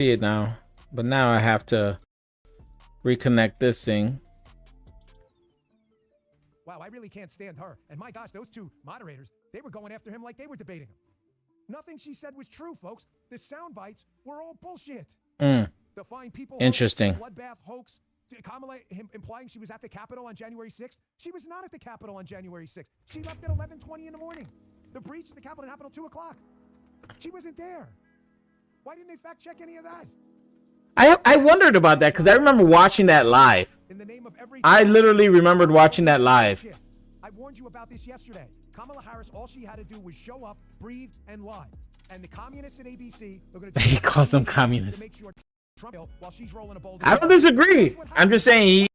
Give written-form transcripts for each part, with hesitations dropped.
see it now, but now I have to reconnect this thing. Wow, I really can't stand her. And my gosh, those two moderators, they were going after him like they were debating him. Nothing she said was true, folks. The sound bites were all bullshit. The fine people. Interesting. Bloodbath hoax. Kamala implying she was at the Capitol on January 6th. She was not at the Capitol on January 6th. She left at 11:20 in the morning. The breach at the Capitol happened at 2 o'clock. She wasn't there. Why didn't they fact check any of that? I wondered about that because I remember watching that live. In the name of every I literally remembered watching that live. I warned you about this yesterday. Kamala Harris, all she had to do was show up, breathe, and lie. And the communists at ABC are going to. He calls them communists. Make sure Trump while she's rolling a bowl. I don't disagree. I'm just saying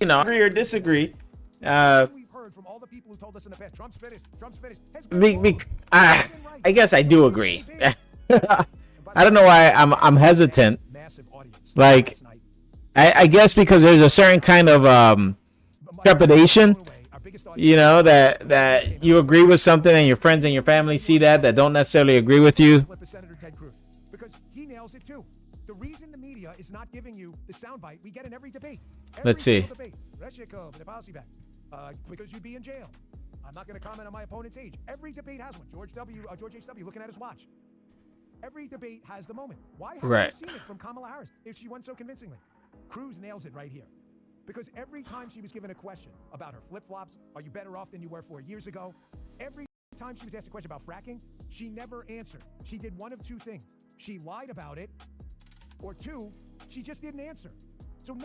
you know, agree or disagree. We've heard from all the people who told us in the past, Trump's finished. Trump's finished. I guess I do agree. I don't know why I'm hesitant. Like, I guess because there's a certain kind of trepidation, you know, that you agree with something and your friends and your family see that don't necessarily agree with you. Because he nails it too. The reason the media is not giving you the soundbite we get in every debate. Let's see. Because you'd be in jail. I'm not going to comment on my opponent's age. Every debate has one. George H.W. looking at his watch. Every debate has the moment. Why haven't you seen it from Kamala Harris if she won so convincingly? Cruz nails it right here. Because every time she was given a question about her flip-flops, are you better off than you were 4 years ago? Every time she was asked a question about fracking, she never answered. She did one of two things. She lied about it, or two, she just didn't answer. So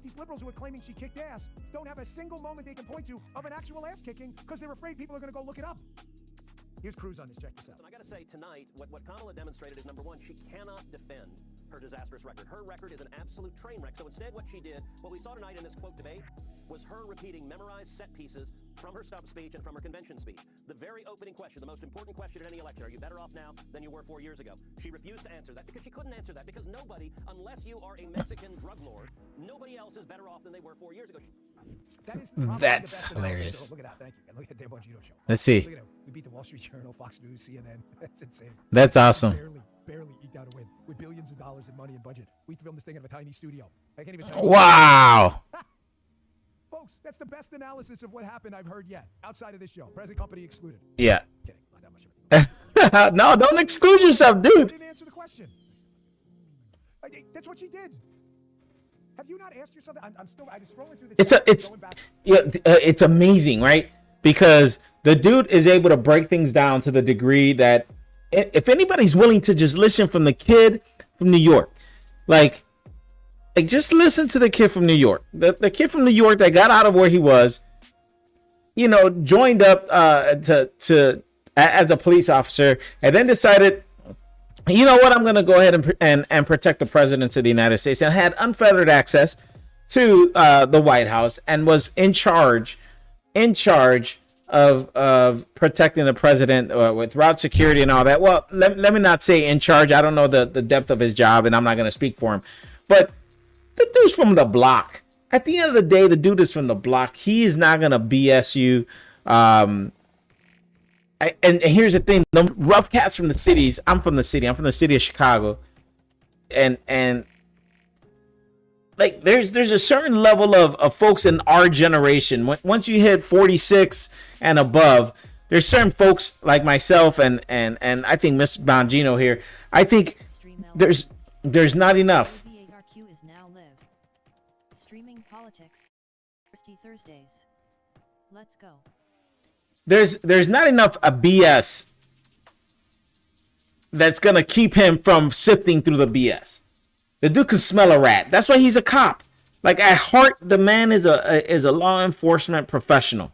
these liberals who are claiming she kicked ass, don't have a single moment they can point to of an actual ass kicking because they're afraid people are going to go look it up. Here's Cruz on this. Check this out. And I got to say, tonight, what Kamala demonstrated is, number one, she cannot defend her disastrous record. Her record is an absolute train wreck. So instead, what she did, what we saw tonight in this quote debate, was her repeating memorized set pieces from her stump speech and from her convention speech. The very opening question, the most important question in any election, are you better off now than you were 4 years ago? She refused to answer that because she couldn't answer that because nobody, unless you are a Mexican drug lord, nobody else is better off than they were 4 years ago. That's hilarious. Look at that. Thank you. Look at Dave Bongino show. Let's see. Look at we beat the Wall Street Journal, Fox News, CNN. That's insane. That's awesome. Barely eked out a win with billions of dollars in money and budget. We filmed this thing in a tiny studio. I can't even tell you. Wow. Folks, that's the best analysis of what happened I've heard yet. Outside of this show. Present company excluded. Yeah. Kidding. Not that much of it. No, don't exclude yourself, dude. I didn't answer the question. That's what she did. Have you not asked yourself that? I'm scrolling through the it's amazing, right? Because the dude is able to break things down to the degree that if anybody's willing to just listen from the kid from New York, like just listen to the kid from New York, the kid from New York that got out of where he was, you know, joined up to as a police officer and then decided, you know what, I'm going to go ahead and protect the president of the United States, and had unfettered access to the White House and was in charge of protecting the president with route security and all that. Well, let me not say in charge. I don't know the depth of his job, and I'm not going to speak for him. But the dude's from the block. At the end of the day, the dude is from the block. He is not going to BS you. And here's the thing: the rough cats from the cities. I'm from the city. I'm from the city of Chicago, and like there's a certain level of folks in our generation. Once you hit 46 and above, there's certain folks like myself and I think Mr. Bongino here. I think there's not enough. Streaming politics. Thursdays. Let's go. There's not enough BS that's gonna keep him from sifting through the BS. The dude can smell a rat. That's why he's a cop. Like, at heart, the man is a law enforcement professional.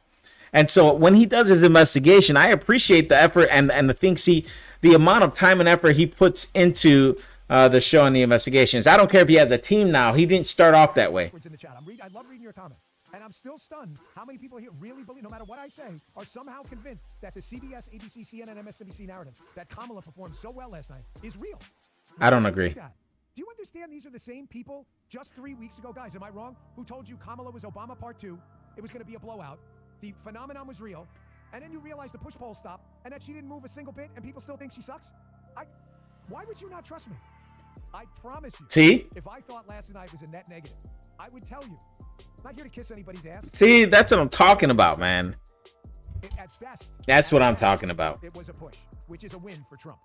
And so when he does his investigation, I appreciate the effort and the amount of time and effort he puts into the show and the investigations. I don't care if he has a team now. He didn't start off that way. I love reading your comments. And I'm still stunned how many people here really believe, no matter what I say, are somehow convinced that the CBS, ABC, CNN, MSNBC narrative that Kamala performed so well last night is real. I don't agree. Do you understand these are the same people just 3 weeks ago, guys, am I wrong, who told you Kamala was Obama Part 2, it was going to be a blowout, the phenomenon was real, and then you realize the push poll stopped, and that she didn't move a single bit, and people still think she sucks? Why would you not trust me? I promise you. See? If I thought last night was a net negative, I would tell you. I'm not here to kiss anybody's ass. See, that's what I'm talking about, man. At best, That's what I'm talking about. it was a push, which is a win for Trump.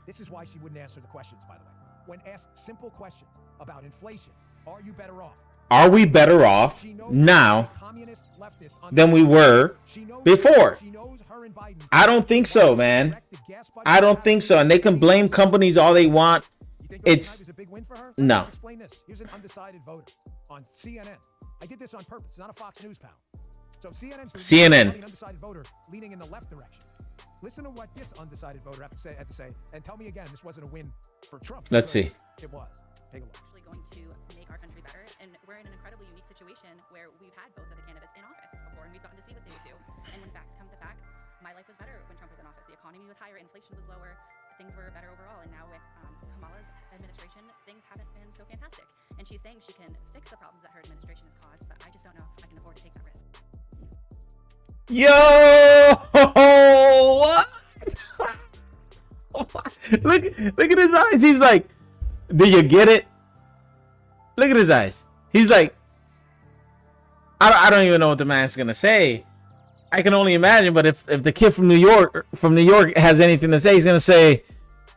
This is why she wouldn't answer the questions, by the way. When asked simple questions about inflation, are you better off? Are we better off now than we were before? I don't think so, man. I don't think so. And they can blame companies all they want. It's no. Explain this. Here's an undecided voter on CNN. I did this on purpose. It's not a Fox News panel. So CNN. An undecided voter leaning in the left direction. Listen to what this undecided voter had to say, and tell me again, this wasn't a win for Trump. Let's see. It was. Take a look. Actually going to make our country better, and we're in an incredibly unique situation where we've had both of the candidates in office before, and we've gotten to see what they would do. And when facts come to facts, my life was better when Trump was in office. The economy was higher, inflation was lower, things were better overall. And now with Kamala's administration, things haven't been so fantastic. And she's saying she can fix the problems that her administration has caused, but I just don't know if I can afford to take that risk. Yo, what? look at his eyes. He's like, do you get it? Look at his eyes. He's like, I don't even know what the man's gonna say. I can only imagine. But if the kid from New York has anything to say, he's gonna say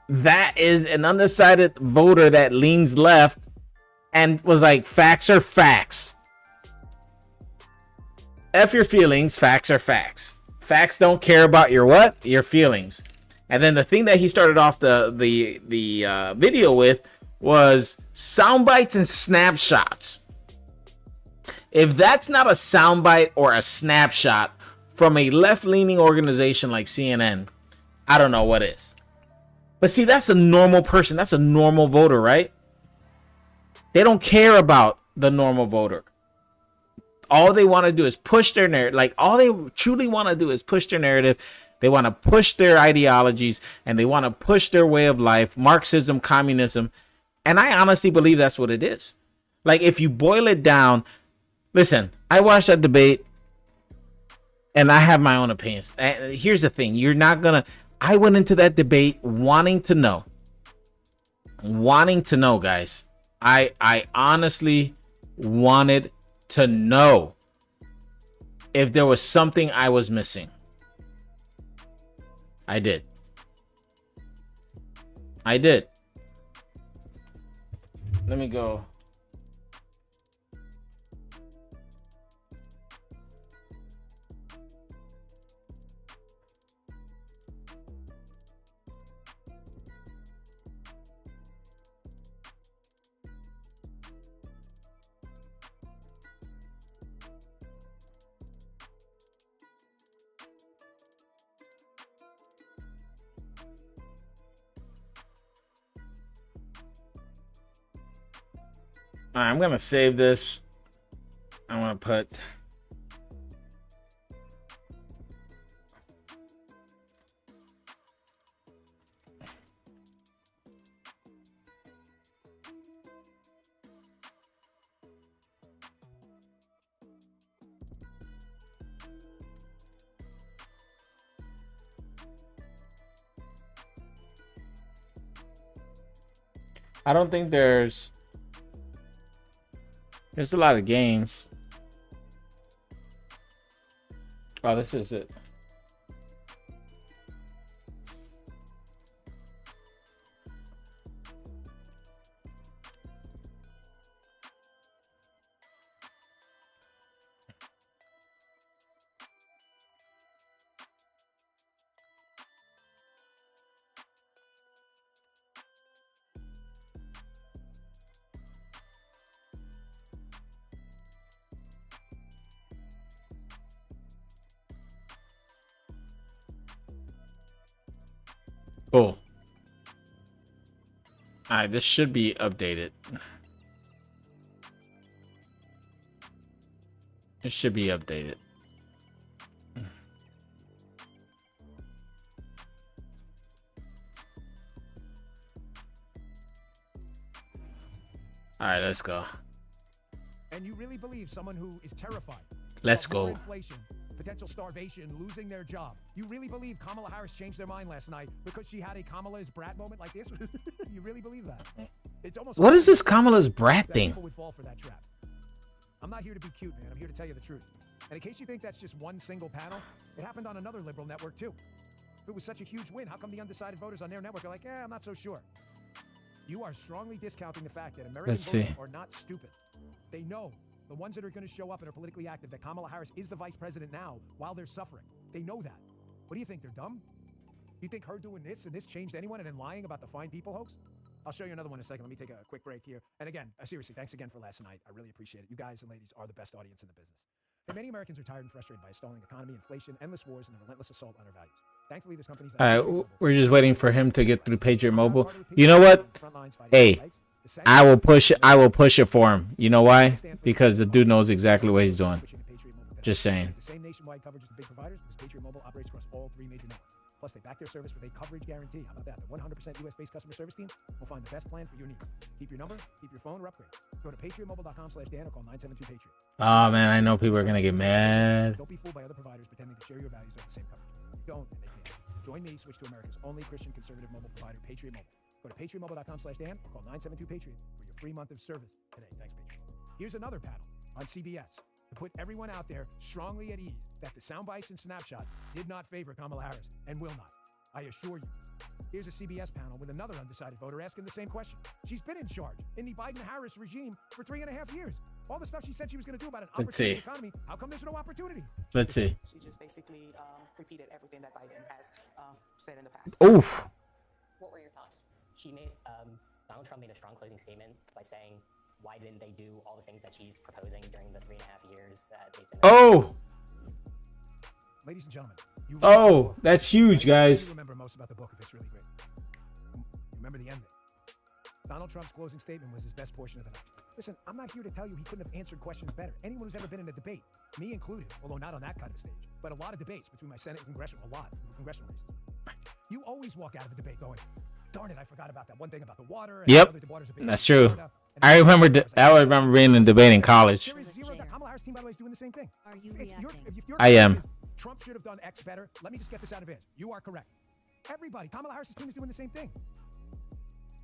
that is an undecided voter that leans left and was like, facts are facts. F your feelings, facts are facts. Facts don't care about your what? Your feelings. And then the thing that he started off the video with was sound bites and snapshots. If that's not a soundbite or a snapshot from a left-leaning organization like CNN, I don't know what is. But see, that's a normal person. That's a normal voter, right? They don't care about the normal voter. All they want to do is push their narrative. Like, all they truly want to do is push their narrative. They want to push their ideologies, and they want to push their way of life, Marxism, communism. And I honestly believe that's what it is. Like, if you boil it down, listen, I watched that debate and I have my own opinions. And here's the thing. I went into that debate wanting to know, guys. I honestly wanted to know if there was something I was missing. I did. Let me go. All right, I'm gonna save this. I want to put I don't think there's a lot of games. Oh, this is it. Cool. All right, this should be updated. It should be updated. All right, let's go. And you really believe someone who is terrified? Let's of more go. Inflation, potential starvation, losing their job. You really believe Kamala Harris changed their mind last night because she had a Kamala is Brad moment like this? You really believe that? It's almost What is this Kamala's brat that thing? people would fall for that trap. I'm not here to be cute, man. I'm here to tell you the truth. And in case you think that's just one single panel, it happened on another liberal network too. If it was such a huge win, how come the undecided voters on their network are like, I'm not so sure? You are strongly discounting the fact that American Let's voters see. are not stupid. They know, the ones that are going to show up and are politically active, that Kamala Harris is the vice president now while they're suffering. They know that. What do you think? They're dumb? You think her doing this and this changed anyone and then lying about the fine people hoax? I'll show you another one in a second. Let me take a quick break here. And again, seriously, thanks again for last night. I really appreciate it. You guys and ladies are the best audience in the business. And many Americans are tired and frustrated by a stalling economy, inflation, endless wars, and the relentless assault on our values. Thankfully, there's companies All right, we're just waiting for him to get through Patriot Mobile. You know what? Hey, I will push it for him. You know why? Because the dude knows exactly what he's doing. Just saying. The same nationwide coverage as the big providers, because Patriot Mobile operates across all 3 major networks. Plus, they back their service with a coverage guarantee. How about that? The 100% US-based customer service team will find the best plan for your needs. Keep your number, keep your phone, or upgrade. Go to patriotmobile.com/Dan or call 972-PATRIOT. Oh man, I know people are gonna get mad. Don't be fooled by other providers pretending to share your values of the same coverage. Don't, and they can't. Join me, switch to America's only Christian conservative mobile provider, Patriot Mobile. Go to patriotmobile.com/Dan or call 972-PATRIOT for your free month of service today. Thanks, Patriot. Here's another panel on CBS to put everyone out there strongly at ease that the sound bites and snapshots did not favor Kamala Harris and will not. I assure you. Here's a CBS panel with another undecided voter asking the same question. She's been in charge in the Biden-Harris regime for 3.5 years. All the stuff she said she was going to do about an opportunity economy, how come there's no opportunity? Let's see. She just basically repeated everything that Biden has said in the past. Oof. What were your thoughts? She made Donald Trump made a strong closing statement by saying, why didn't they do all the things that she's proposing during the 3.5 years that they've been? Oh. Ladies and gentlemen, Oh, that's huge, guys. You remember most about the book if it's really great. You remember the ending. Donald Trump's closing statement was his best portion of the night. Listen, I'm not here to tell you he couldn't have answered questions better. Anyone who's ever been in a debate, me included, although not on that kind of stage, but a lot of debates between my Senate and congressional races. You always walk out of a debate going, darn it, I forgot about that one thing about the water. And Yep, the water's a big that's issue. true. I remember being in debate in college. There is zero doubt. Kamala Harris team, by the way, is doing the same thing. Are you If your I am. is, Trump should have done X better. Let me just get this out of advance. You are correct. Everybody, Kamala Harris' team is doing the same thing.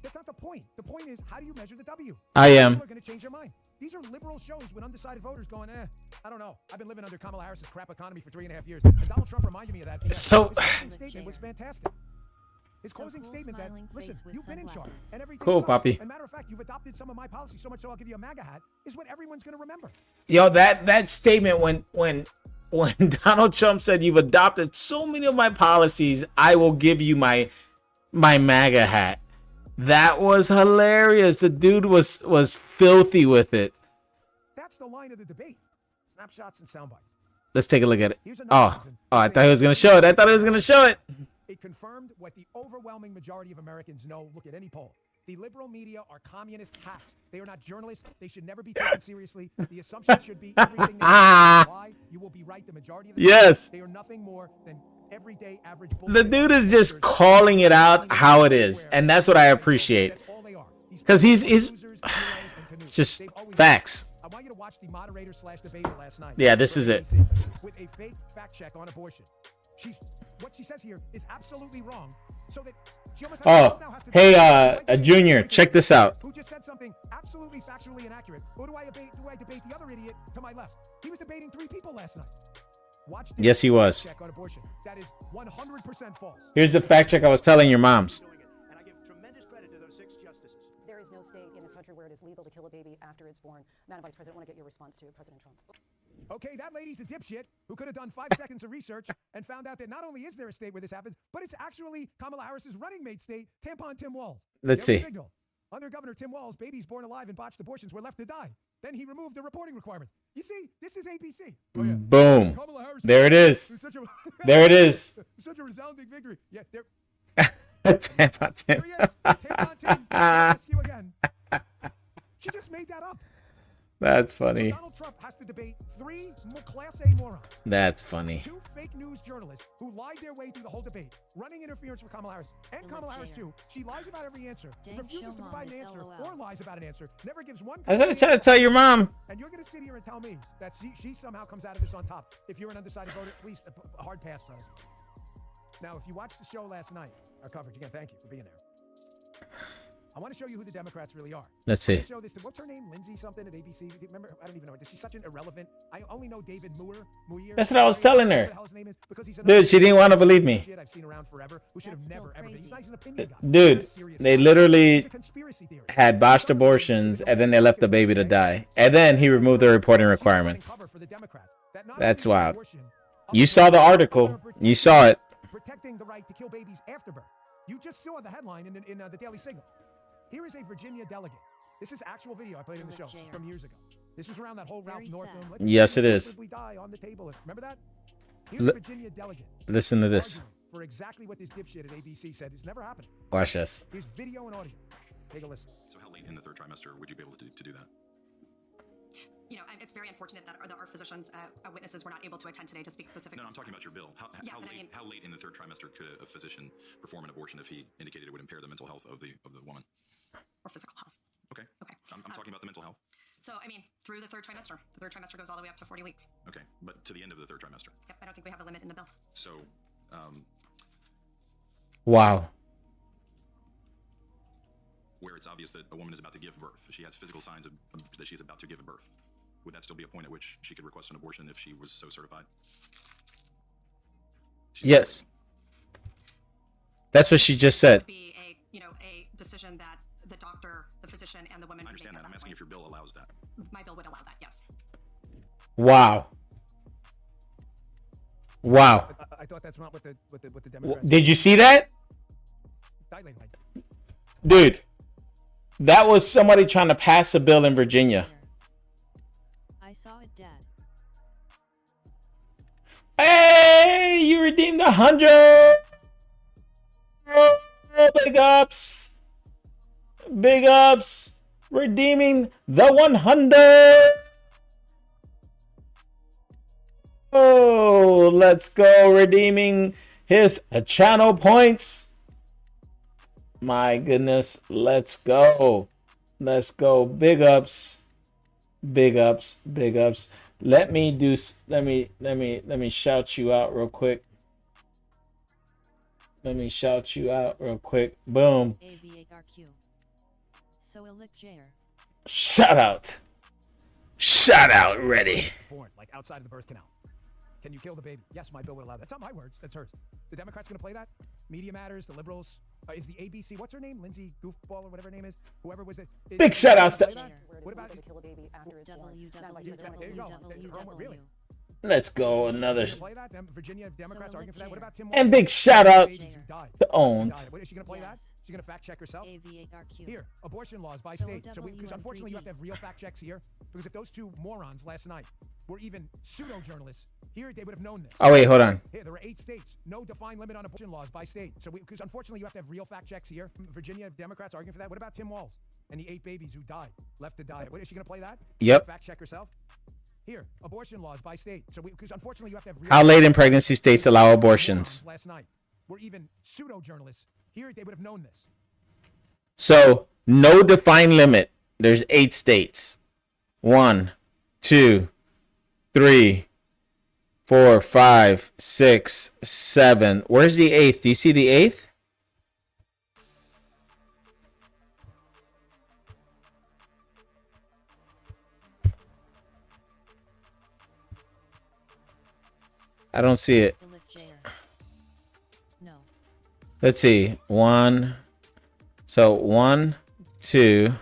That's not the point. The point is, how do you measure the W? I am. People are going to change their mind. These are liberal shows with undecided voters going, I don't know. I've been living under Kamala Harris' crap economy for 3.5 years. And Donald Trump reminded me of that. So- His closing statement was fantastic. His closing cool statement that, smiling listen, face with you've been in charge sunglasses. and everything Cool, sucks. Poppy. And matter of fact, you've adopted some of my policies so much so I'll give you a MAGA hat, is what everyone's going to remember. Yo, that statement when Donald Trump said you've adopted so many of my policies, I will give you my MAGA hat. That was hilarious. The dude was filthy with it. That's the line of the debate. Snapshots and sound bites. Let's take a look at it. Here's another Oh, reason. I thought he was gonna show it. It confirmed what the overwhelming majority of Americans know. Look at any poll. The liberal media are communist hacks. They are not journalists. They should never be taken seriously. The assumption should be everything they say. Why? You will be right the majority of the time. Yes. They are nothing more than everyday average The bullshit. dude is just calling it out how it is, and that's what I appreciate. That's all they are. These 'Cause he's- losers, heroes, and canoes. It's just They've always- facts. I want you to watch the moderator/debater last night. Yeah, this is it. With a fake fact check on abortion. What she says here is absolutely wrong. So that she almost Oh, now has to hey, like the Junior, idiot check this out. Who just said something absolutely factually inaccurate? Or do I debate the other idiot to my left? He was debating 3 people last night. Watch this Yes, he was. fact check on abortion. That is 100% false. Here's the fact check I was telling your moms. And I give tremendous credit to those 6 justices. There is no state in this country where it is legal to kill a baby after it's born. Madam Vice President, I want to get your response to President Trump. Okay, that lady's a dipshit who could have done 5 seconds of research and found out that not only is there a state where this happens, but it's actually Kamala Harris's running mate state, Tampon Tim Walz. Let's There was see. a signal. Under Governor Tim Walz, babies born alive in botched abortions were left to die. Then he removed the reporting requirements. You see, this is ABC. Oh, yeah. Boom. Kamala Harris. There it is. was such a- There it is. Such a resounding victory. Yeah, there Tampon Tim. he is. Tampon Tim. Rescue again. She just made that up. That's So funny. Donald Trump has to debate 3 Class A morons. That's funny. 2 fake news journalists who lied their way through the whole debate, running interference for Kamala Harris. And Kamala Harris, too. She lies about every answer, Dang refuses to provide an Showmon, answer, LOL. or lies about an answer, never gives one. I was gonna try to tell your mom. And you're going to sit here and tell me that she somehow comes out of this on top. If you're an undecided voter, please, a hard pass, brother. Now, if you watched the show last night, our coverage, again, thank you for being there. I want to show you who the Democrats really are. Let's see. Show this. What's her name? Lindsay something at ABC. Do you remember? I don't even know. She's such an irrelevant. I only know David Muir. That's what I was telling her. What the hell his name is? Because he's Dude, she didn't want to believe me. Shit I've seen around forever. Who should have never ever been. He's not even an opinion guy. Dude, He's a serious they guy. literally He's a conspiracy theorist. had botched abortions, and then they left the baby to die. And then he removed the reporting requirements. That's wild. You saw the article. You saw it. Protecting the right to kill babies after birth. You just saw the headline in the Daily Signal. Here is a Virginia delegate. This is actual video I played in the show from years ago. This was around that whole Ralph Northam. Yes, it is. We die on the table. Remember that? Here's a Virginia delegate. Listen to this. For exactly what this dipshit at ABC said. It's never happened. Watch this. Here's video and audio. Take a listen. So how late in the third trimester would you be able to do that? You know, it's very unfortunate that our physicians, witnesses were not able to attend today to speak specifically. No, I'm talking about your bill. How late in the third trimester could a physician perform an abortion if he indicated it would impair the mental health of the woman? Or physical health. Okay. I'm talking about the mental health. So, I mean, through the third trimester. The third trimester goes all the way up to 40 weeks. Okay, but to the end of the third trimester. Yep, I don't think we have a limit in the bill. So, Wow. where it's obvious that a woman is about to give birth, she has physical signs of that she is about to give birth, would that still be a point at which she could request an abortion if she was so certified? Yes. That's what she just said. Be a decision that the doctor, the physician, and the woman. I understand that. I'm asking if your bill allows that. My bill would allow that. Yes. Wow. Wow. I thought that's not what the Democrats. Did you see that? Dude, that was somebody trying to pass a bill in Virginia. I saw it, Dad. Hey, you redeemed 100. Oh, big ups. Big ups. Redeeming the 100. Oh, let's go. Redeeming his channel points. My goodness. Let's go. Let's go. Big ups. Big ups. Big ups. Let me shout you out real quick. Let me shout you out real quick. Boom. AV8RQ. So Illick Jair. Shout out. Shout out. Ready. Born, like outside of the birth canal. Can you kill the baby? Yes, my bill would allow that. That's not my words. That's hers. The Democrats going to play that? Media Matters, the liberals. Is the ABC, what's her name? Lindsay Goofball or whatever her name is? Whoever was it? Big shout outs to. What about to kill a baby after it's born? There you go. Really? Let's go. Another. Play that? Virginia Democrats arguing for that. What about Tim? And big shout out to Owned. Is she going to play that? She's going to fact check herself? Here, abortion laws by state. So because unfortunately you have to have real fact checks here. Because if those two morons last night were even pseudo-journalists, here they would have known this. Oh, wait, hold on. Here, there were 8 states. No defined limit on abortion laws by state. So because unfortunately you have to have real fact checks here. Virginia Democrats arguing for that. What about Tim Walz and the 8 babies who died, left to die? Is she going to play that? Yep. Fact check herself? Here, abortion laws by state. So because unfortunately you have to have real How late in pregnancy states allow abortions? Last night were even pseudo-journalists. Here they would have known this. So, no defined limit. There's 8 states. 1, 2, 3, 4, 5, 6, 7. Where's the 8th? Do you see the 8th? I don't see it. No. Let's see. 1. So 1, 2,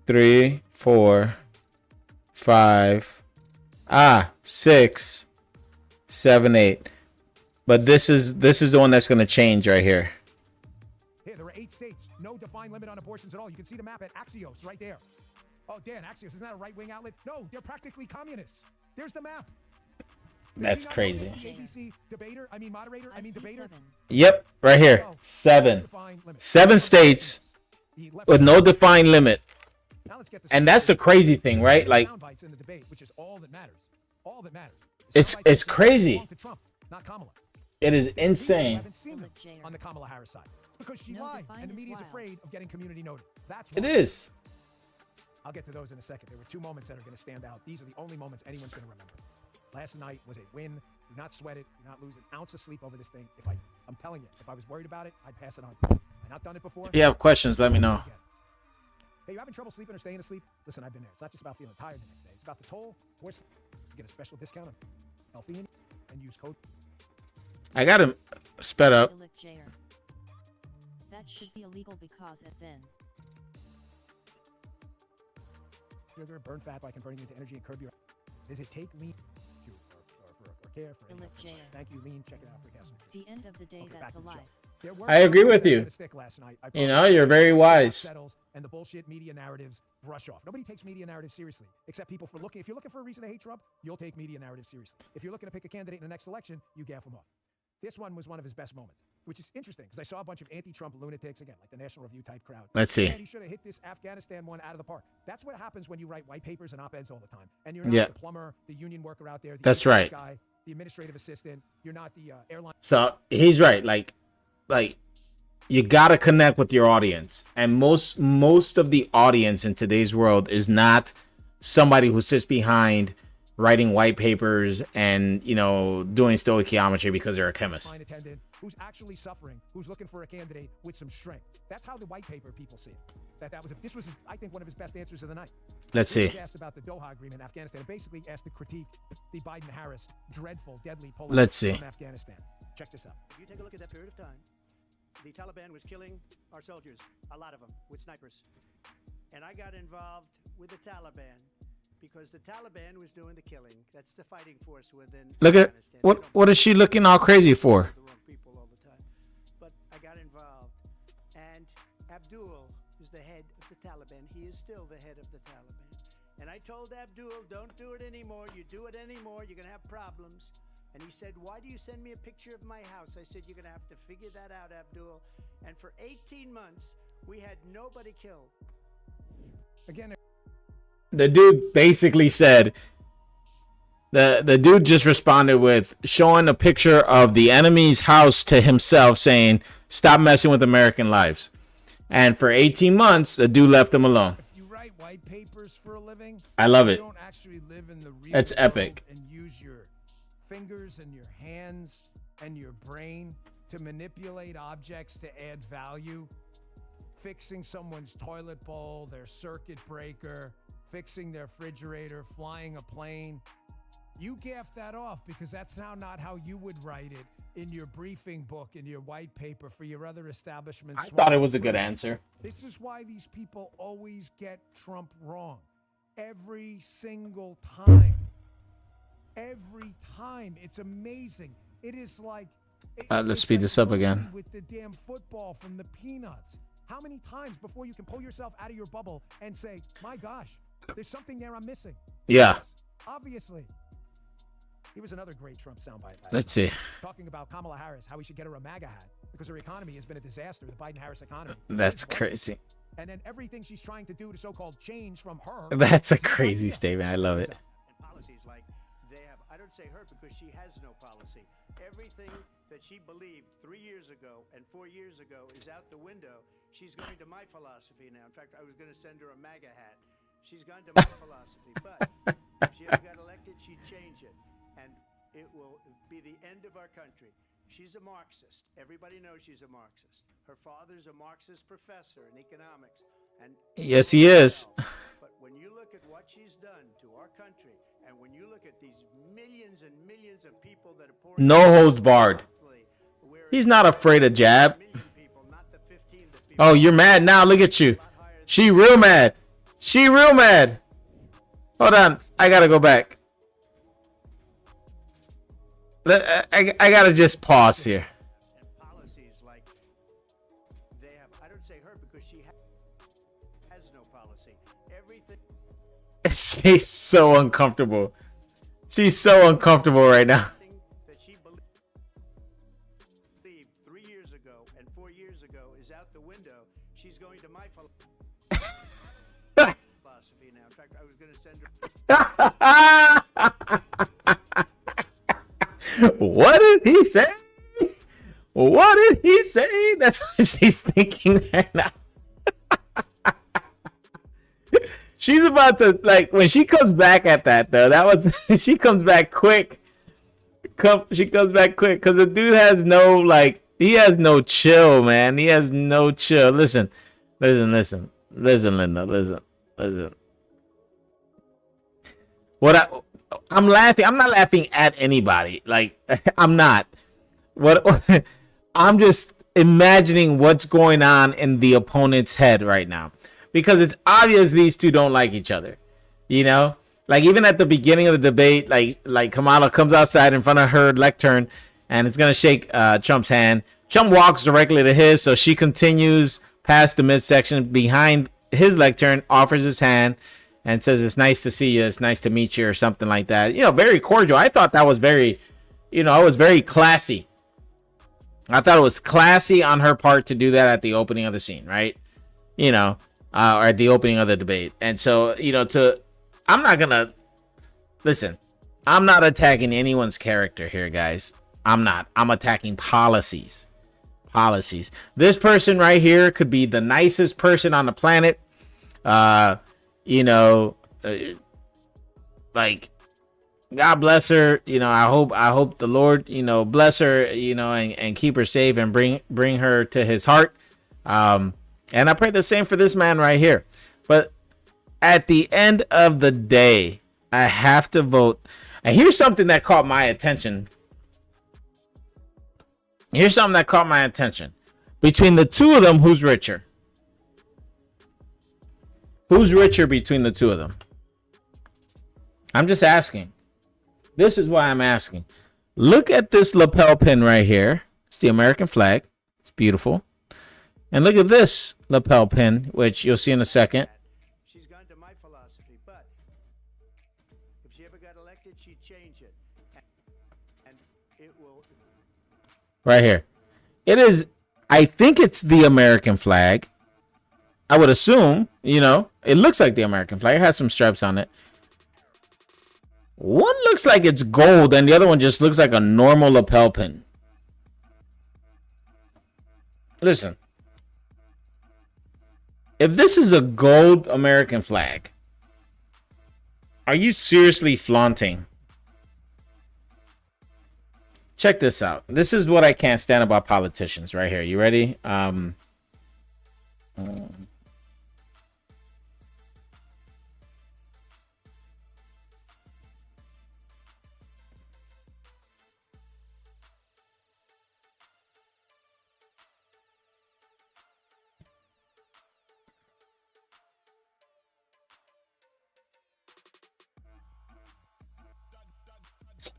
3, 4, 5, 6, 7, 8. But this is the one that's going to change right here. Here, there are 8 states. No defined limit on abortions at all. You can see the map at Axios right there. Oh, Dan, Axios, isn't that a right-wing outlet? No, they're practically communists. There's the map. That's crazy. ABC debater, debater. Yep, right here. 7. 7 states with no defined limit. And that's the crazy thing, right? Like, it's crazy. It is insane. On the Kamala Harris side, because she lied, and the media is afraid of getting community noted. That's it is. I'll get to those in a second. There were 2 moments that are going to stand out. These are the only moments anyone's going to remember. Last night was a win. Do not sweat it. Do not lose an ounce of sleep over this thing. I'm telling you, if I was worried about it, I'd pass it on. I Not done it before? If you have questions, let me know. Hey, you having trouble sleeping or staying asleep? Listen, I've been there. It's not just about feeling tired the next day. It's about the toll. You get a special discount on L-theanine and use code. I got him sped up. Illic Jr. That should be illegal because it then Sugar, burn fat by converting it into energy and curb your. Does it take lean? Or care for Illic Jr. Thank you, lean. Check it out for gas. The end of the day, Okay, that's back to the alive. show. There were I agree with you. stick last night. I You know, promise. you're very wise. Settles and the bullshit media narratives brush off. Nobody takes media narratives seriously, except people for looking. If you're looking for a reason to hate Trump, you'll take media narratives seriously. If you're looking to pick a candidate in the next election, you gaff him off. This one was one of his best moments, which is interesting because I saw a bunch of anti-Trump lunatics, again, like the National Review type crowd. Let's see. And he should have hit this Afghanistan one out of the park. That's what happens when you write white papers and op-eds all the time. And you're not Yeah. the plumber, the union worker out there. The That's HR right. Guy, the administrative assistant. You're not the airline. So he's right. Like you gotta connect with your audience, and most of the audience in today's world is not somebody who sits behind writing white papers and doing stoichiometry because they're a chemist. Flight attendant who's actually suffering, who's looking for a candidate with some strength. That's how the white paper people see it. This was I think one of his best answers of the night. Let's He see. was asked about the Doha agreement in Afghanistan, and basically asked to critique the Biden-Harris dreadful, deadly policy Let's see. from Afghanistan. Check this out. If you take a look at that period of time, the Taliban was killing our soldiers, a lot of them, with snipers. And I got involved with the Taliban because the Taliban was doing the killing. That's the fighting force within Look at Afghanistan. what is she looking all crazy for? The wrong people all the time. But I got involved. And Abdul is the head of the Taliban. He is still the head of the Taliban. And I told Abdul, don't do it anymore. You do it anymore, you're going to have problems. And he said, why do you send me a picture of my house? I said, you're going to have to figure that out, Abdul. And for 18 months, we had nobody killed. Again, The dude basically said, the dude just responded with showing a picture of the enemy's house to himself, saying, stop messing with American lives. And for 18 months, the dude left him alone. if you write white papers for a living, I love you it. don't actually live in the real That's world epic. and use your fingers and your hands and your brain to manipulate objects to add value. Fixing someone's toilet bowl, their circuit breaker, fixing their refrigerator, flying a plane. You gaff that off because that's now not how you would write it in your briefing book, in your white paper for your other establishments. I thought it was a good answer. This is why these people always get Trump wrong. Every single time. Every time. It's amazing. It is like... Let's it's speed like this up Lucy again. With the damn football from the Peanuts. How many times before you can pull yourself out of your bubble and say, my gosh, there's something there I'm missing? Yeah. Yes, obviously. He was another great Trump soundbite. Let's see. Talking about Kamala Harris, how we should get her a MAGA hat because her economy has been a disaster, the Biden-Harris economy. That's It's busted. crazy. And then everything she's trying to do to so-called change from her. That's a is an crazy idea. statement. I love it. And policies like they have, I don't say her because she has no policy. Everything that she believed 3 years ago and 4 years ago is out the window. She's going to my philosophy now. In fact, I was going to send her a MAGA hat. She's gone to my philosophy. But if she ever got elected, she'd change it. And it will be the end of our country. She's a Marxist. Everybody knows she's a Marxist. Her father's a Marxist professor in economics. And Yes, he is. But when you look at what she's done to our country, and when you look at these millions and millions of people that are pouring No holds barred. He's not afraid of jab. Oh, you're mad now. Look at you. She real mad. She real mad. Hold on. I gotta go back. I gotta just pause here. and policies like they have. I don't say her because she has no policy. Everything. She's so uncomfortable. She's so uncomfortable right now. That she believed 3 years ago and 4 years ago is out the window. She's going to my philosophy now. In fact, I was going to send her. What did he say? What did he say? That's what she's thinking right now. She's about to, like, when she comes back at that, though, that was, she comes back quick. She comes back quick because the dude has no, like, He has no chill, man. He has no chill. Listen, Linda. Listen. I'm laughing. I'm not laughing at anybody. Like, I'm not. What I'm just imagining what's going on in the opponent's head right now, because it's obvious these two don't like each other. You know, like even at the beginning of the debate, like Kamala comes outside in front of her lectern and it's gonna shake Trump's hand. Trump walks directly to his, so she continues past the midsection behind his lectern, offers his hand, and says, "It's nice to see you. It's nice to meet you," or something like that. You know, very cordial. I thought that was very, it was very classy. I thought it was classy on her part to do that at the opening of the scene, right? Or at the opening of the debate. And so, I'm not gonna listen. I'm not attacking anyone's character here, guys. I'm not. I'm attacking policies. This person right here could be the nicest person on the planet. Like, God bless her. I hope the Lord, bless her, and keep her safe and bring her to his heart. And I pray the same for this man right here. But at the end of the day, I have to vote. And here's something that caught my attention. Between the two of them, who's richer? Who's richer between the two of them? I'm just asking. This is why I'm asking. Look at this lapel pin right here. It's the American flag. It's beautiful. And look at this lapel pin, which you'll see in a second. She's gone to my philosophy, but if she ever got elected, she'd change it. And it will. Right here. It is, I think it's the American flag. I would assume, it looks like the American flag. It has some stripes on it. One looks like it's gold and the other one just looks like a normal lapel pin. Listen. If this is a gold American flag, are you seriously flaunting? Check this out. This is what I can't stand about politicians right here. You ready?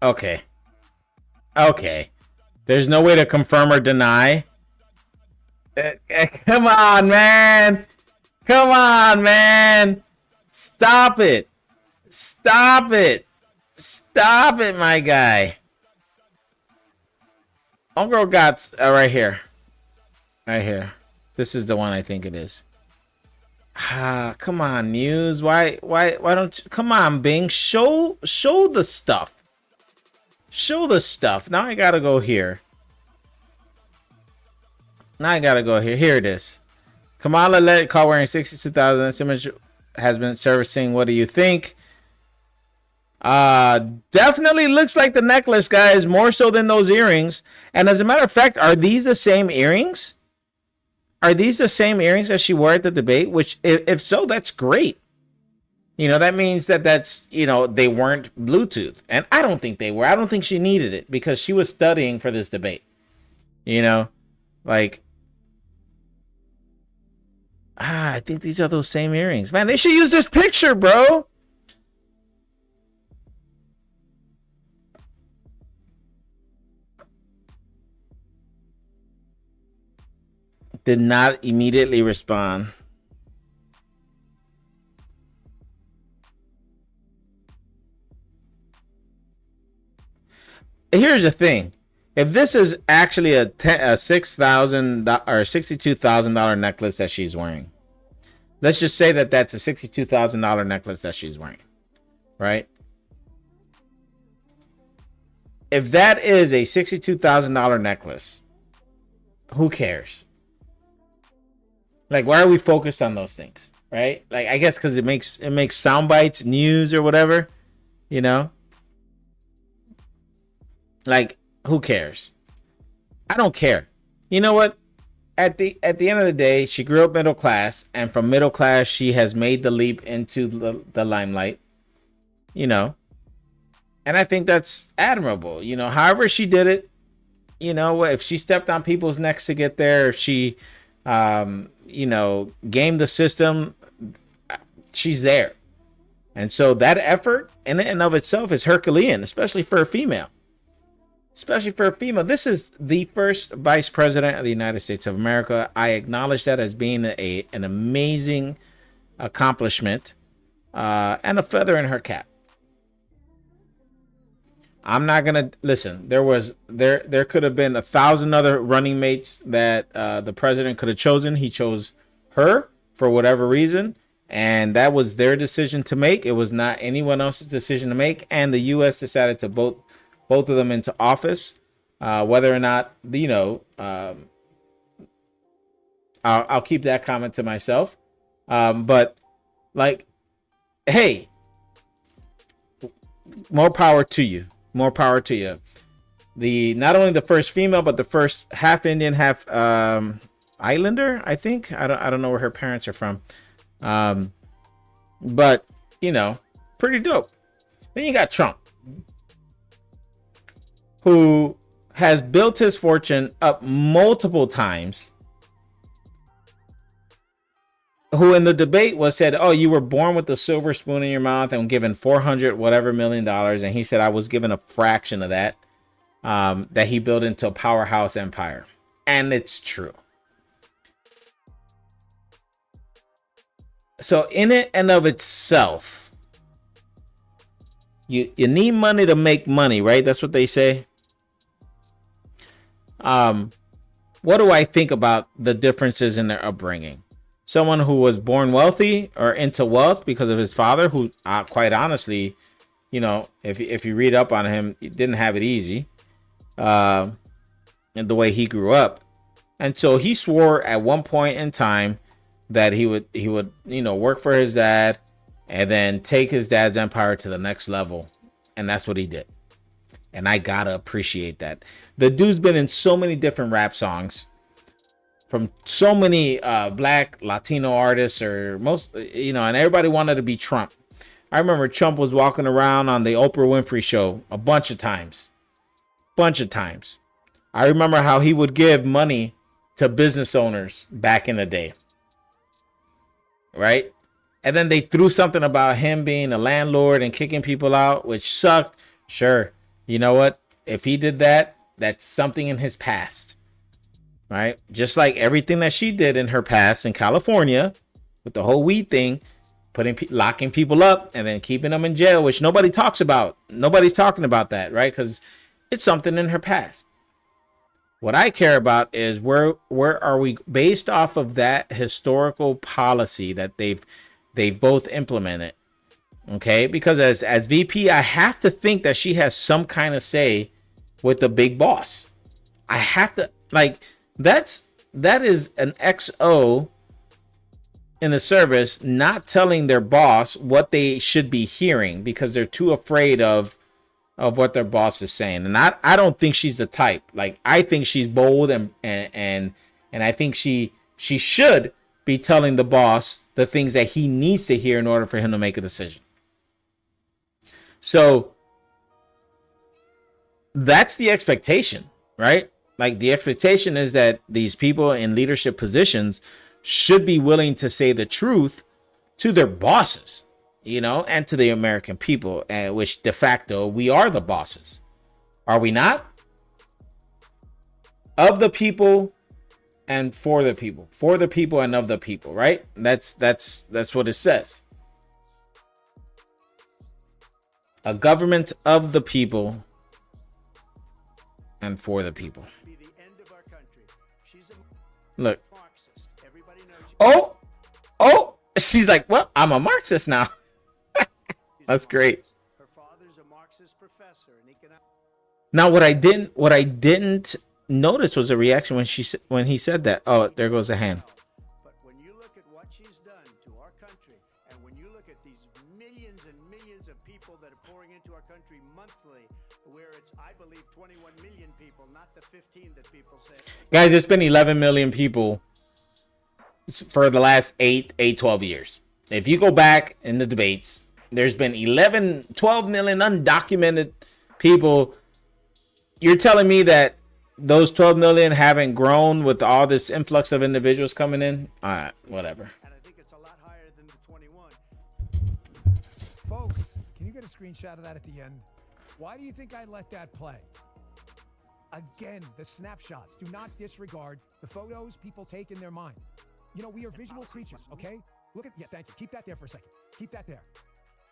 Okay. There's no way to confirm or deny. Come on, man. Stop it, my guy. Homegirl got right here. This is the one I think it is. Come on, News. Why don't you? Come on, Bing. Show the stuff. Now I gotta go here. Here it is. Kamala led caught wearing 62,000. This image has been servicing. What do you think? Definitely looks like the necklace, guys, more so than those earrings. And as a matter of fact, are these the same earrings? That she wore at the debate? Which, if so, that's great. That means that's, they weren't Bluetooth. And I don't think they were. I don't think she needed it because she was studying for this debate. I think these are those same earrings. Man, they should use this picture, bro. Did not immediately respond. Here's the thing. If this is actually a $6,000 or $62,000 necklace that she's wearing, let's just say that that's a $62,000 necklace that she's wearing, right? If that is a $62,000 necklace, who cares? Like, why are we focused on those things, right? Like, I guess because it makes sound bites, news, or whatever, Like, who cares? I don't care. you know what? At the end of the day, she grew up middle class, and from middle class, she has made the leap into the limelight. You know, and I think that's admirable. You know, however she did it, you know, if she stepped on people's necks to get there, if she, you know, gamed the system, she's there. And so that effort in and of itself is Herculean, especially for a female. Especially for a female. This is the first vice president of the United States of America. I acknowledge that as being an amazing accomplishment and a feather in her cap. I'm not gonna listen. There could have been 1,000 other running mates that the president could have chosen. He chose her for whatever reason, and that was their decision to make. It was not anyone else's decision to make. And the U.S. decided to vote both of them into office. Whether or not, you know, I'll keep that comment to myself. But like, hey, more power to you. More power to you. Not only the first female, but the first half Indian, half Islander, I think. I don't know where her parents are from. But you know, pretty dope. Then you got Trump, who has built his fortune up multiple times, who in the debate was said, oh, you were born with a silver spoon in your mouth and given 400 whatever $million. And he said, I was given a fraction of that, that he built into a powerhouse empire. And it's true. So in it and of itself, you need money to make money, right? That's what they say. What do I think about the differences in their upbringing? Someone who was born wealthy or into wealth because of his father, who quite honestly, you know, if you read up on him, he didn't have it easy, and the way he grew up. And so he swore at one point in time that he would, you know, work for his dad and then take his dad's empire to the next level. And that's what he did. And I gotta appreciate that. The dude's been in so many different rap songs from so many black Latino artists, or most, you know, and everybody wanted to be Trump. I remember Trump was walking around on the Oprah Winfrey show a bunch of times. I remember how he would give money to business owners back in the day. Right? And then they threw something about him being a landlord and kicking people out, which sucked. Sure. You know what? If he did that, that's something in his past. Right? Just like everything that she did in her past in California with the whole weed thing, locking people up and then keeping them in jail, which nobody talks about. Nobody's talking about that, right? Because it's something in her past. What I care about is where are we based off of that historical policy that they've both implemented. Okay? Because as VP, I have to think that she has some kind of say with the big boss. I have to, like, that is an XO in the service not telling their boss what they should be hearing because they're too afraid of what their boss is saying. And I don't think she's the type. Like, I think she's bold and I think she should be telling the boss the things that he needs to hear in order for him to make a decision. So that's the expectation, right? Like, the expectation is that these people in leadership positions should be willing to say the truth to their bosses, you know, and to the American people, which de facto we are the bosses. Are we not? Of the people and for the people. For the people and of the people, right? That's what it says. A government of the people and for the people. Look. Oh, she's like, well, I'm a Marxist now. That's great. Her father's a Marxist professor in economics. Now, what I didn't notice was a reaction when he said that. Oh, there goes a hand. But when you look at what she's done to our country, and when you look at these millions and millions of people that are pouring into our country monthly, where it's, I believe, 21 million people, not the 15 that people say. Guys, there's been 11 million people for the last 12 years. If you go back in the debates, there's been 12 million undocumented people. You're telling me that those 12 million haven't grown with all this influx of individuals coming in? All right, whatever. And I think it's a lot higher than the 21. Folks, can you get a screenshot of that at the end? Why do you think I let that play? Again, the snapshots. Do not disregard the photos people take in their mind. You know, we are visual creatures, okay? Look at, yeah, thank you. Keep that there for a second. Keep that there.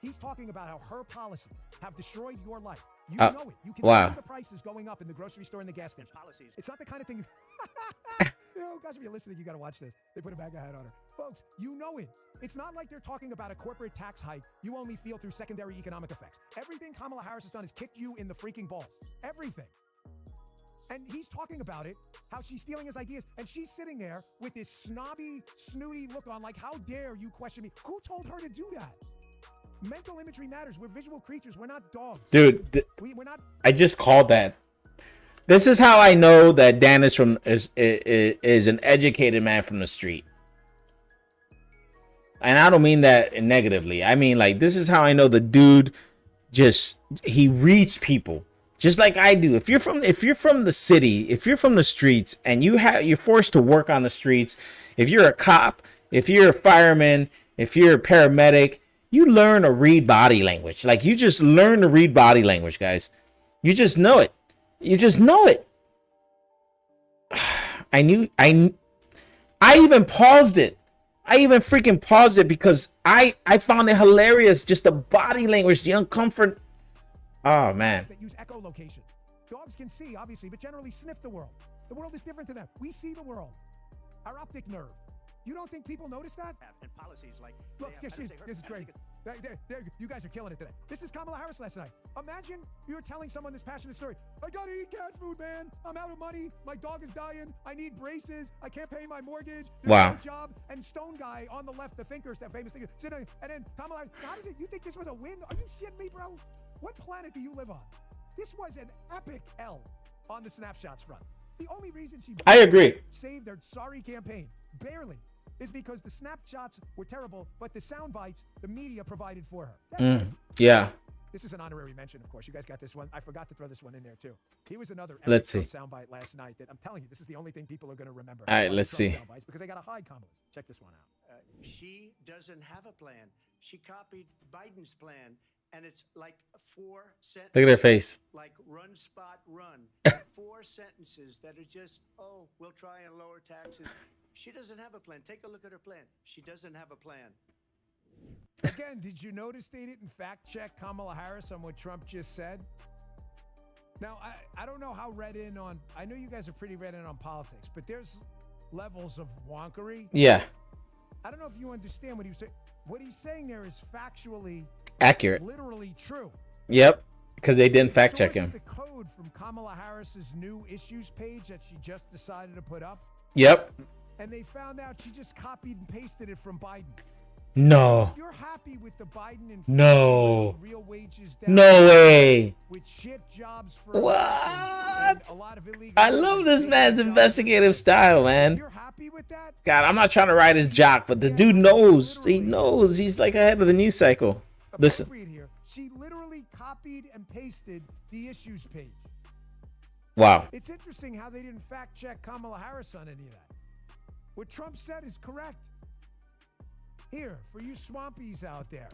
He's talking about how her policies have destroyed your life. You know it. You can see the prices going up in the grocery store and the gas station. It's not the kind of thing. Oh gosh, if you're listening, you got to watch this. They put a bag of hat on her. Folks, you know it. It's not like they're talking about a corporate tax hike you only feel through secondary economic effects. Everything Kamala Harris has done is kick you in the freaking balls. Everything. And he's talking about it, how she's stealing his ideas, and she's sitting there with this snobby, snooty look on, like, how dare you question me? Who told her to do that? Mental imagery matters. We're visual creatures. We're not dogs. Dude, we're not. I just called that. This is how I know that Dan is an educated man from the street. And I don't mean that negatively. I mean, like, this is how I know the dude he reads people just like I do. If you're from the city, if you're from the streets, and you're forced to work on the streets, if you're a cop, if you're a fireman, if you're a paramedic, you learn to read body language. Like, you just learn to read body language, guys. You just know it. You just know it. I even paused it. I even freaking paused it because I found it hilarious. Just the body language, the uncomfort. Oh, man. That use echolocation. Dogs can see, obviously, but generally sniff the world. The world is different to them. We see the world. Our optic nerve. You don't think people notice that? And policies like, look, this is great. You guys are killing it today. This is Kamala Harris last night. Imagine you're telling someone this passionate story. I gotta eat cat food, man. I'm out of money. My dog is dying. I need braces. I can't pay my mortgage. There's no job. And Stone Guy on the left, the thinkers, that famous thinker, sitting, and then Kamala Harris. How does it? You think this was a win? Are you shitting me, bro? What planet do you live on? This was an epic L on the snapshots front. The only reason she I agree saved their sorry campaign, barely, is because the snapshots were terrible, but the sound bites the media provided for her. That's it. Yeah. This is an honorary mention, of course. You guys got this one. I forgot to throw this one in there too. He was another let's see soundbite last night that I'm telling you, this is the only thing people are going to remember. All right, let's see. Because I got to hide Kamala's. Check this one out. She doesn't have a plan. She copied Biden's plan, and it's like 4 sentences. Look at their face. Like run, spot, run. 4 sentences that are just, oh, we'll try and lower taxes. She doesn't have a plan. Take a look at her plan. She doesn't have a plan. Again, did you notice they didn't fact check Kamala Harris on what Trump just said? Now, I don't know how read in on, I know you guys are pretty read in on politics, but there's levels of wonkery. Yeah. I don't know if you understand what he was saying. What he's saying there is factually accurate. Literally true. Yep. Because they didn't fact check him. The code from Kamala Harris's new issues page that she just decided to put up. Yep. And they found out she just copied and pasted it from Biden. No. If you're happy with the Biden and real wages down, no way. With shit jobs for what? A lot of illegal I love this man's investigative style, man. If you're happy with that? God, I'm not trying to ride his jock, but the dude knows. He knows. He's like ahead of the news cycle. Listen. Here. She literally copied and pasted the issues page. Wow. It's interesting how they didn't fact check Kamala Harris on any of that. What Trump said is correct. Here, for you swampies out there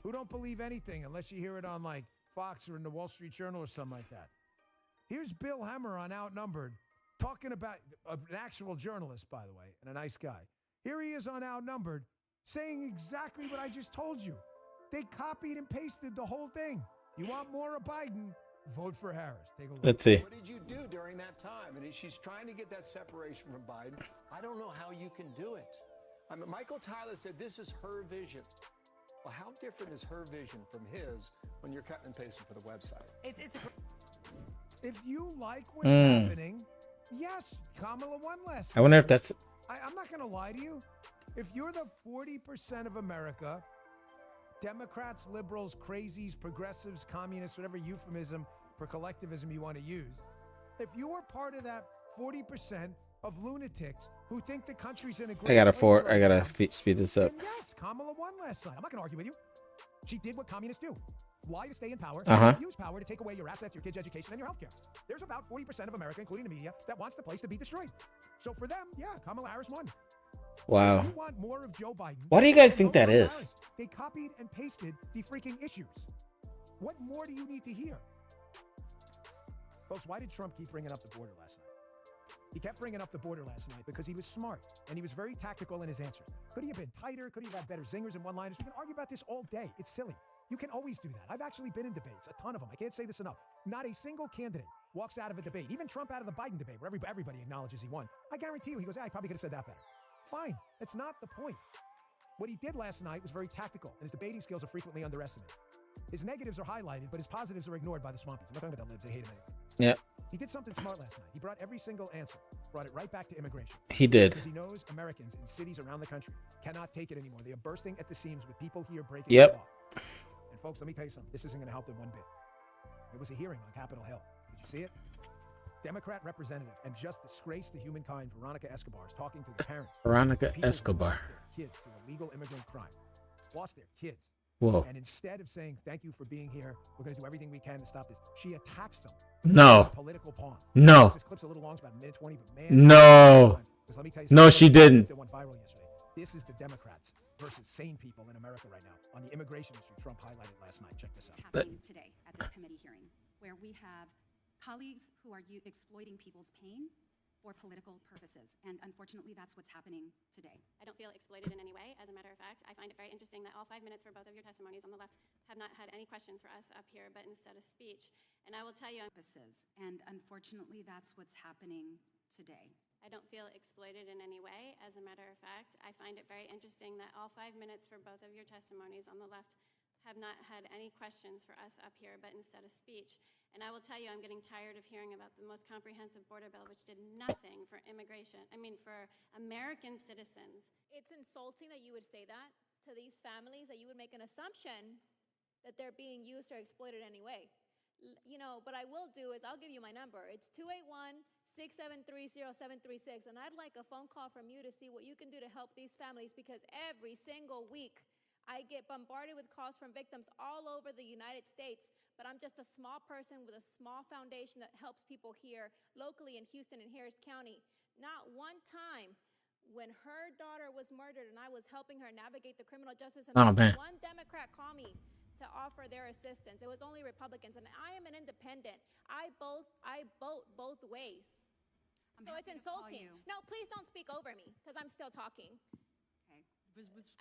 who don't believe anything unless you hear it on like Fox or in the Wall Street Journal or something like that. Here's Bill Hemmer on Outnumbered talking about an actual journalist, by the way, and a nice guy. Here he is on Outnumbered saying exactly what I just told you. They copied and pasted the whole thing. You want more of Biden? Vote for Harris. Take a look. Let's see. What did you do during that time? And she's trying to get that separation from Biden. I don't know how you can do it. I mean, Michael Tyler said this is her vision. Well, how different is her vision from his when you're cutting and pasting for the website? If you like what's happening, yes, Kamala won last. I wonder if that's. I'm not going to lie to you. If you're the 40% of America, Democrats, liberals, crazies, progressives, communists, whatever euphemism for collectivism you want to use, if you are part of that 40% of lunatics who think the country's in a great place right now, speed this up. then yes, Kamala won last night. I'm not going to argue with you. She did what communists do. Lie to stay in power, and use power to take away your assets, your kids' education, and your healthcare. There's about 40% of America, including the media, that wants the place to be destroyed. So for them, yeah, Kamala Harris won. Wow. If you want more of Joe Biden, Why do you guys think vote that for is? Harris. They copied and pasted the freaking issues. What more do you need to hear? Folks, why did Trump keep bringing up the border last night? He kept bringing up the border last night because he was smart and he was very tactical in his answers. Could he have been tighter? Could he have had better zingers and one-liners? We can argue about this all day. It's silly. You can always do that. I've actually been in debates, a ton of them. I can't say this enough. Not a single candidate walks out of a debate, even Trump out of the Biden debate, where everybody acknowledges he won. I guarantee you, he goes, I probably could have said that better. Fine. That's not the point. What he did last night was very tactical, and his debating skills are frequently underestimated. His negatives are highlighted, but his positives are ignored by the swampies. I'm not talking about the libs. They hate him anyway. Yeah, He did something smart last night. He brought every single answer, brought it right back to immigration. he did. Because he knows Americans in cities around the country cannot take it anymore. They are bursting at the seams with people here breaking Yep. the law. And folks, let me tell you something. This isn't going to help them one bit. There was a hearing on Capitol Hill. Did you see it? Democrat representative and just disgrace to humankind, Veronica Escobar, is talking to the parents. Veronica of people who Escobar. lost their kids to illegal immigrant crime. Lost their kids. Whoa. And instead of saying, thank you for being here, we're going to do everything we can to stop this, she attacks them. No. Political pawn. No. This clip's a little long, it's about a minute 20, but man. No. Because let me tell you No, something she didn't. that went viral yesterday. This is the Democrats versus sane people in America right now. On the immigration issue, Trump highlighted last night. Check this out. Happening today at this committee hearing, where we have colleagues who are exploiting people's pain for political purposes. And unfortunately, that's what's happening today. I don't feel exploited in any way. As a matter of fact, I find it very interesting that all 5 minutes for both of your testimonies on the left have not had any questions for us up here, but instead a speech. And I will tell you, Purposes. And unfortunately, that's what's happening today. I don't feel exploited in any way. As a matter of fact, I find it very interesting that all 5 minutes for both of your testimonies on the left have not had any questions for us up here, but instead a speech. And I will tell you, I'm getting tired of hearing about the most comprehensive border bill, which did nothing for for American citizens. It's insulting that you would say that to these families, that you would make an assumption that they're being used or exploited anyway. But I will do is I'll give you my number. It's 281-673-0736, and I'd like a phone call from you to see what you can do to help these families, because every single week I get bombarded with calls from victims all over the United States, but I'm just a small person with a small foundation that helps people here locally in Houston and Harris County. Not one time when her daughter was murdered and I was helping her navigate the criminal justice system, one Democrat called me to offer their assistance. It was only Republicans, and I am an independent. I vote both ways. So it's insulting. No, please don't speak over me, because I'm still talking.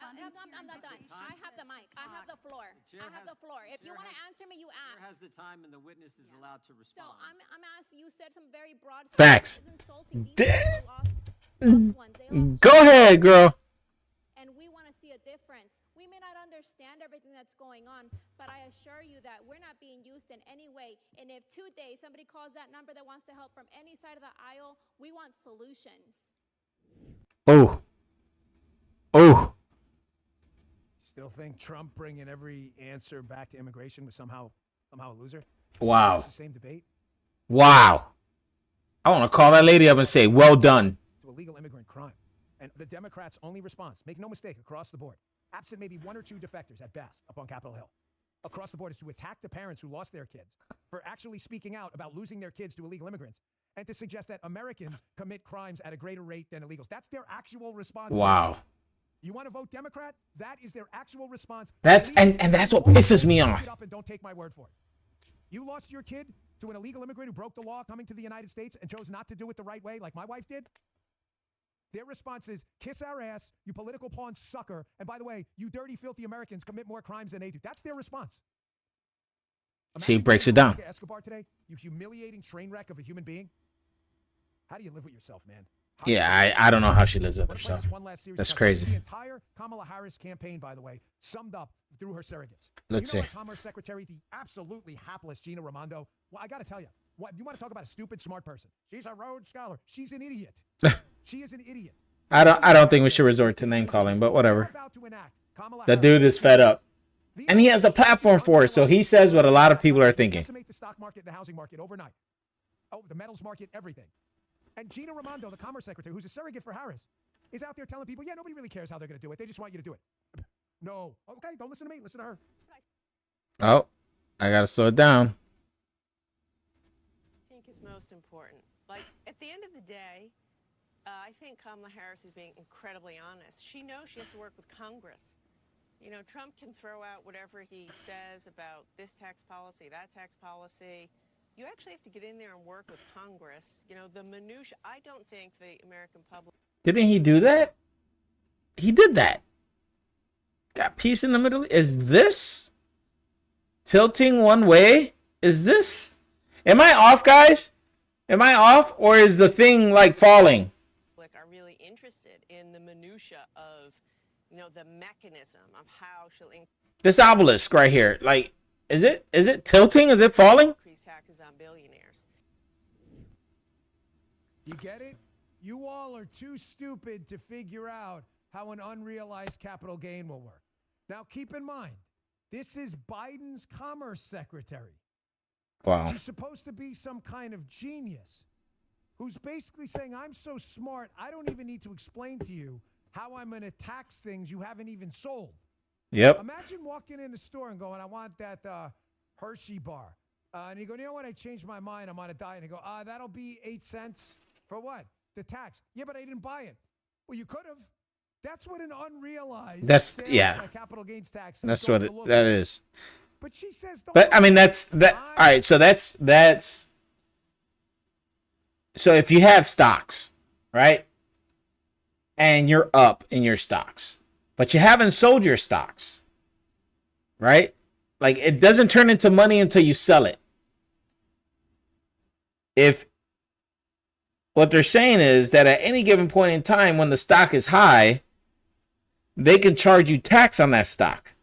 I'm not done. I have the mic. I have the floor. I have the floor. If you want to answer me, you ask. Has the time, and the witness is allowed to respond. So I'm asking. You said some very broad. Facts. Go ahead, girl. And we want to see a difference. We may not understand everything that's going on, but I assure you that we're not being used in any way. And if today somebody calls that number that wants to help from any side of the aisle, we want solutions. Oh. Oh. Still think Trump bringing every answer back to immigration was somehow a loser? Wow. It's the same debate. Wow. I want to call that lady up and say, well done. To illegal immigrant crime. And the Democrats' only response, make no mistake, across the board, absent maybe one or two defectors at best up on Capitol Hill, across the board, is to attack the parents who lost their kids for actually speaking out about losing their kids to illegal immigrants, and to suggest that Americans commit crimes at a greater rate than illegals. That's their actual response. Wow. You want to vote Democrat? That is their actual response. That's and that's what pisses me off. Up and don't take my word for it. You lost your kid to an illegal immigrant who broke the law coming to the United States and chose not to do it the right way, like my wife did? Their response is, kiss our ass, you political pawn sucker, and by the way, you dirty, filthy Americans commit more crimes than they do. That's their response. See, breaks it down. Escobar today, you humiliating train wreck of a human being. How do you live with yourself, man? Yeah, I don't know how she lives with herself. That's crazy. The entire Kamala Harris campaign, by the way, summed up through her surrogates. Let's see. Commerce Secretary, the absolutely hapless Gina Raimondo. Well, I got to tell you, you want to talk about a stupid, smart person? She's a Rhodes Scholar. She's an idiot. She is an idiot. I don't think we should resort to name calling, but whatever. The dude is fed up. And he has a platform for it, so he says what a lot of people are thinking. Decimate the stock market and the housing market overnight. Oh, the metals market, everything. And Gina Raimondo, the Commerce Secretary, who's a surrogate for Harris, is out there telling people, yeah, nobody really cares how they're going to do it. They just want you to do it. No. Okay, don't listen to me. Listen to her. Oh, I got to slow it down. I think is most important. Like, at the end of the day, I think Kamala Harris is being incredibly honest. She knows she has to work with Congress. You know, Trump can throw out whatever he says about this tax policy, that tax policy. You actually have to get in there and work with Congress. You know, the minutiae. I don't think the American public. Didn't he do that? He did that. Got peace in the Middle East. Is this tilting one way? Is this? Am I off, guys? Am I off, or is the thing like falling? Are really interested in the minutia of, you know, the mechanism of how she'll this obelisk right here. Like, is it tilting? Is it falling? Increase taxes on billionaires. You get it? You all are too stupid to figure out how an unrealized capital gain will work. Now, keep in mind, this is Biden's Commerce Secretary. Wow. She's supposed to be some kind of genius who's basically saying, I'm so smart, I don't even need to explain to you how I'm going to tax things you haven't even sold. Yep. Imagine walking in the store and going, I want that Hershey bar. And you go, you know what? I changed my mind. I'm on a diet. And you go, that'll be 8 cents. For what? The tax. Yeah, but I didn't buy it. Well, you could have. That's what an unrealized capital gains tax is. That's what that is. But she says, but I mean, that's that. All right. So that's so if you have stocks, right? And you're up in your stocks, but you haven't sold your stocks, right? Like, it doesn't turn into money until you sell it. If what they're saying is that at any given point in time when the stock is high, they can charge you tax on that stock.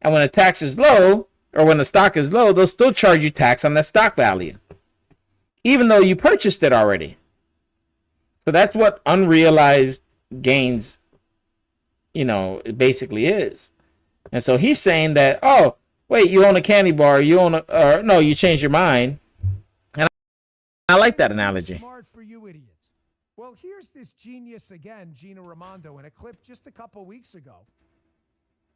And when the tax is low, or when the stock is low, they'll still charge you tax on that stock value, even though you purchased it already. So that's what unrealized gains, you know, it basically is. And so he's saying that, oh, wait, you own a candy bar, no, you changed your mind. And I like that analogy. Smart for you idiots. Well, here's this genius again, Gina Raimondo, in a clip just a couple weeks ago.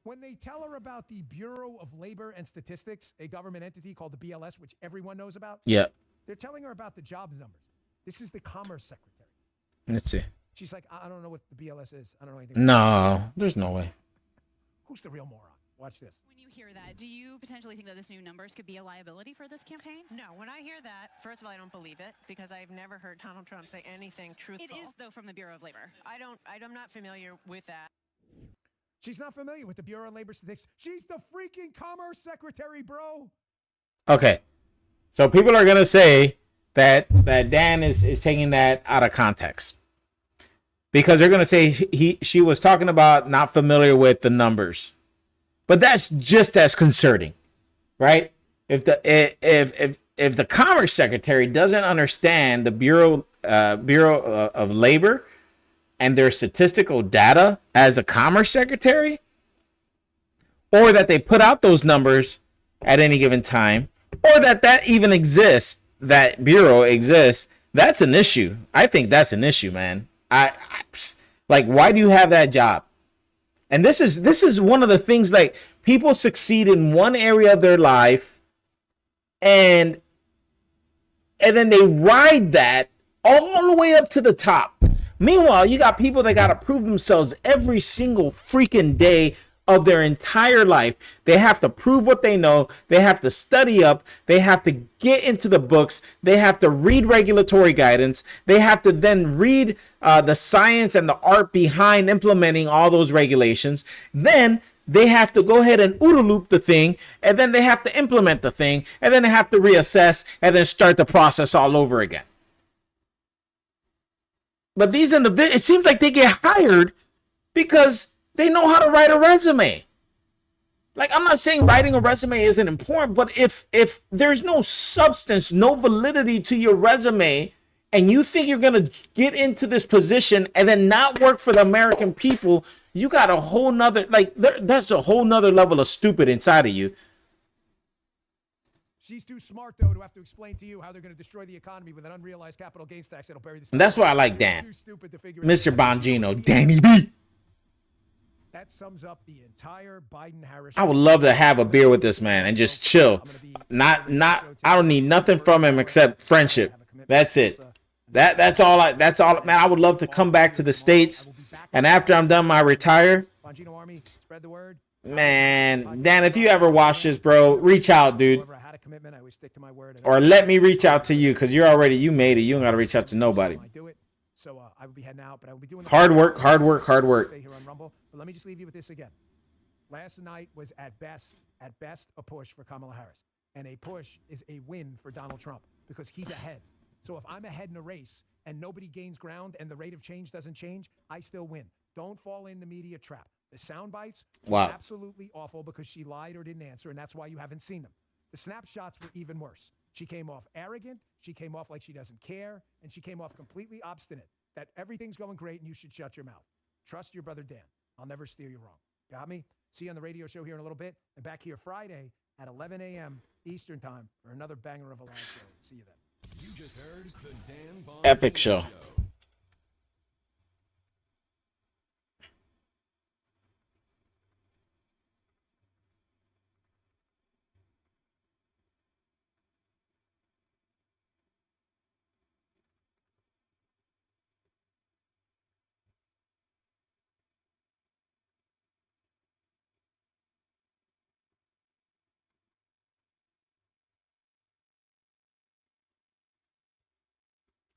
When they tell her about the Bureau of Labor and Statistics, a government entity called the BLS, which everyone knows about. Yeah. They're telling her about the jobs numbers. This is the Commerce Secretary. Let's see. She's like, I don't know what the BLS is. I don't know anything. No, there's no way. Who's the real moron? Watch this. When you hear that, do you potentially think that this new numbers could be a liability for this campaign? No, when I hear that, first of all, I don't believe it because I've never heard Donald Trump say anything truthful. It is, though, from the Bureau of Labor. I'm not familiar with that. She's not familiar with the Bureau of Labor Statistics. She's the freaking Commerce Secretary, bro. Okay. So people are going to say that Dan is taking that out of context. Because they're going to say she was talking about not familiar with the numbers. But that's just as concerning, right? If the Commerce Secretary doesn't understand the Bureau of Labor and their statistical data as a Commerce Secretary, or that they put out those numbers at any given time, or that even exists, that bureau exists, that's an issue. I think that's an issue, man. Like, why do you have that job? And this is one of the things, like, people succeed in one area of their life and then they ride that all the way up to the top. Meanwhile, you got people that got to prove themselves every single freaking day of their entire life. They have to prove what they know. They have to study up. They have to get into the books. They have to read regulatory guidance. They have to then read the science and the art behind implementing all those regulations. Then they have to go ahead and OODA loop the thing, and then they have to implement the thing, and then they have to reassess and then start the process all over again. But these individuals, it seems like they get hired because they know how to write a resume. Like, I'm not saying writing a resume isn't important, but if there's no substance, no validity to your resume, and you think you're gonna get into this position and then not work for the American people, you got a whole nother, like, there's a whole nother level of stupid inside of you. She's too smart, though, to have to explain to you how they're going to destroy the economy with an unrealized capital gains tax that'll bury the. And that's why I like Dan. Mr. Out. Bongino, Danny B. That sums up the entire Biden-Harris. I would love to have a beer with this man and just chill. Not. I don't need nothing from him except friendship. That's it. That's all. Man, I would love to come back to the States, and after I'm done my retire. Bongino Army, spread the word. Man, Dan, if you ever watch this, bro, reach out, dude. Commitment, I always stick to my word. Or let me reach out to you, because you made it. You don't got to reach out to nobody. So I will be heading out, but I will be doing hard work. Stay here on Rumble. But let me just leave you with this again. Last night was at best a push for Kamala Harris, and a push is a win for Donald Trump because he's ahead. So if I'm ahead in a race and nobody gains ground and the rate of change doesn't change, I still win. Don't fall in the media trap. The sound bites were absolutely awful because she lied or didn't answer, and that's why you haven't seen them. The snapshots were even worse. She came off arrogant, she came off like she doesn't care, and she came off completely obstinate that everything's going great and you should shut your mouth. Trust your brother Dan. I'll never steer you wrong. Got me? See you on the radio show here in a little bit, and back here Friday at 11 a.m. Eastern Time for another banger of a live show. See you then. You just heard the Dan Bongino Epic show.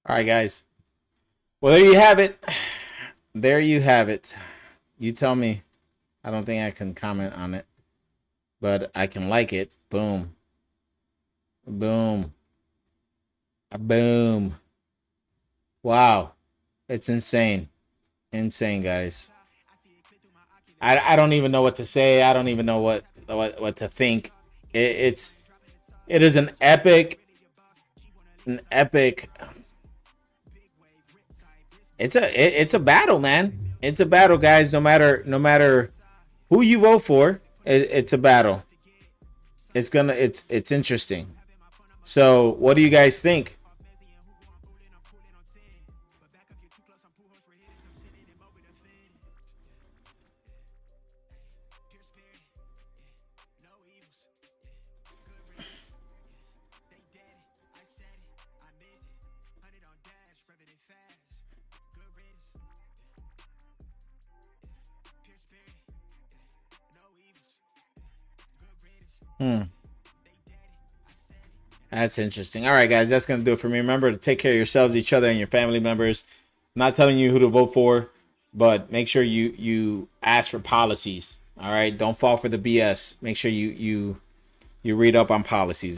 All right, guys. Well, there you have it. There you have it. You tell me. I don't think I can comment on it, but I can like it. Boom. Boom. A boom. Wow. It's insane. Insane, guys. I don't even know what to say. I don't even know what to think. It is an epic. It's a battle, man. It's a battle, guys. No matter who you vote for, it's a battle. It's interesting. So, what do you guys think? That's interesting. All right, guys, that's going to do it for me. Remember to take care of yourselves, each other, and your family members. I'm not telling you who to vote for, but make sure you ask for policies. All right, don't fall for the BS. Make sure you read up on policies.